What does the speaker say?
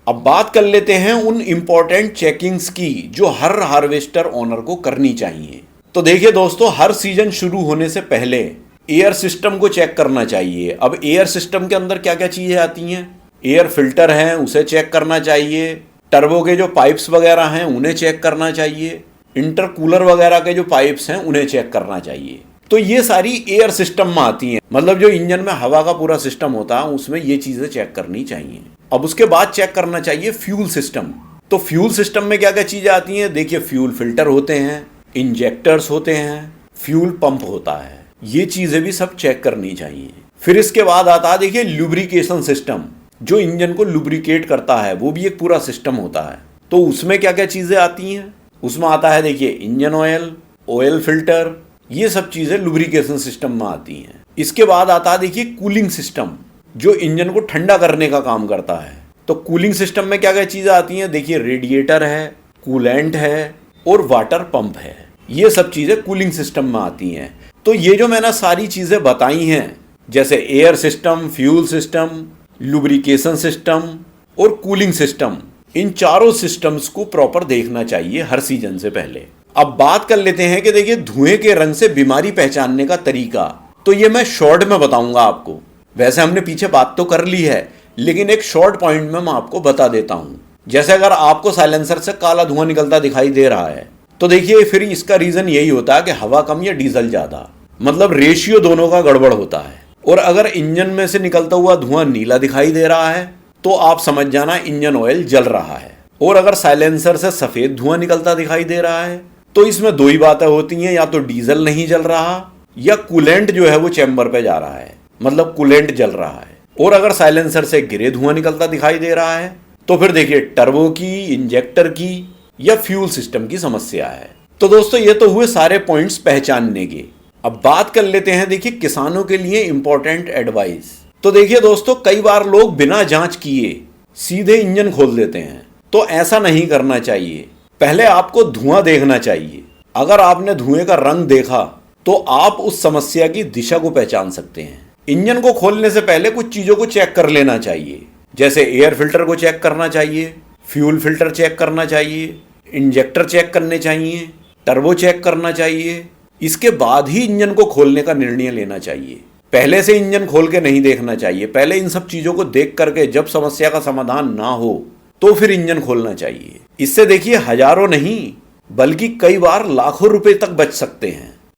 अब बात कर लेते हैं उन इम्पोर्टेंट चेकिंग्स की जो हर हार्वेस्टर ओनर को करनी चाहिए। तो देखिए दोस्तों, हर सीजन शुरू होने से पहले एयर सिस्टम को चेक करना चाहिए। अब एयर सिस्टम के अंदर क्या क्या चीज़ें आती हैं, एयर फिल्टर हैं उसे चेक करना चाहिए, टर्बो के जो पाइप्स वगैरह हैं उन्हें चेक करना चाहिए, इंटरकूलर वगैरह के जो पाइप्स हैं उन्हें चेक करना चाहिए। तो ये सारी एयर सिस्टम में आती हैं, मतलब जो इंजन में हवा का पूरा सिस्टम होता है उसमें ये चीज़ें चेक करनी चाहिए। अब उसके बाद चेक करना चाहिए फ्यूल सिस्टम। तो फ्यूल सिस्टम में क्या क्या चीज़ें आती हैं, देखिए फ्यूल फिल्टर होते हैं, इंजेक्टर्स होते हैं, फ्यूल पंप होता है, ये चीज़ें भी सब चेक करनी चाहिए। फिर इसके बाद आता है देखिए लुब्रिकेशन सिस्टम, जो इंजन को लुब्रिकेट करता है, वो भी एक पूरा सिस्टम होता है। तो उसमें क्या क्या चीज़ें आती हैं, उसमें आता है देखिए इंजन ऑयल, ऑयल फिल्टर, ये सब चीज़ें लुब्रिकेशन सिस्टम में आती हैं। इसके बाद आता है देखिए कूलिंग सिस्टम, जो इंजन को ठंडा करने का काम करता है। तो कूलिंग सिस्टम में क्या क्या चीज़ें आती हैं, देखिए रेडिएटर है, कूलेंट है और वाटर पंप है, ये सब चीज़ें कूलिंग सिस्टम में आती हैं। तो ये जो मैंने सारी चीज़ें बताई हैं, जैसे air system, fuel system, lubrication system और कूलिंग सिस्टम, इन चारों सिस्टम्स को प्रॉपर देखना चाहिए हर सीजन से पहले। अब बात कर लेते हैं कि देखिए धुएं के रंग से बीमारी पहचानने का तरीका, तो ये मैं शॉर्ट में बताऊंगा आपको। वैसे हमने पीछे बात तो कर ली है, लेकिन एक शॉर्ट पॉइंट में मैं आपको बता देता हूं। जैसे अगर आपको साइलेंसर से काला धुआं निकलता दिखाई दे रहा है, तो देखिए फिर इसका रीजन यही होता है कि हवा कम या डीजल ज्यादा, मतलब रेशियो दोनों का गड़बड़ होता है। और अगर इंजन में से निकलता हुआ धुआं नीला दिखाई दे रहा है तो आप समझ जाना इंजन ऑयल जल रहा है। और अगर साइलेंसर से सफेद धुआं निकलता दिखाई दे रहा है तो इसमें दो ही बातें होती हैं, या तो डीजल नहीं जल रहा या कूलेंट जो है वो चैम्बर पे जा रहा है, मतलब कूलेंट जल रहा है। और अगर साइलेंसर से ग्रे धुआं निकलता दिखाई दे रहा है तो फिर देखिए टर्बो की, इंजेक्टर की या फ्यूल सिस्टम की समस्या है। तो दोस्तों ये तो हुए सारे पॉइंट्स पहचानने के। अब बात कर लेते हैं देखिए किसानों के लिए इंपॉर्टेंट एडवाइस। तो देखिए दोस्तों, कई बार लोग बिना जांच किए सीधे इंजन खोल देते हैं, तो ऐसा नहीं करना चाहिए। पहले आपको धुआं देखना चाहिए। अगर आपने धुएं का रंग देखा तो आप उस समस्या की दिशा को पहचान सकते हैं। इंजन को खोलने से पहले कुछ चीजों को चेक कर लेना चाहिए, जैसे एयर फिल्टर को चेक करना चाहिए, फ्यूल फिल्टर चेक करना चाहिए, इंजेक्टर चेक करने चाहिए, टर्बो चेक करना चाहिए। इसके बाद ही इंजन को खोलने का निर्णय लेना चाहिए। पहले से इंजन खोल के नहीं देखना चाहिए। पहले इन सब चीजों को देख करके जब समस्या का समाधान ना हो तो फिर इंजन खोलना चाहिए। इससे देखिए हजारों नहीं बल्कि कई बार लाखों रुपए तक बच सकते हैं।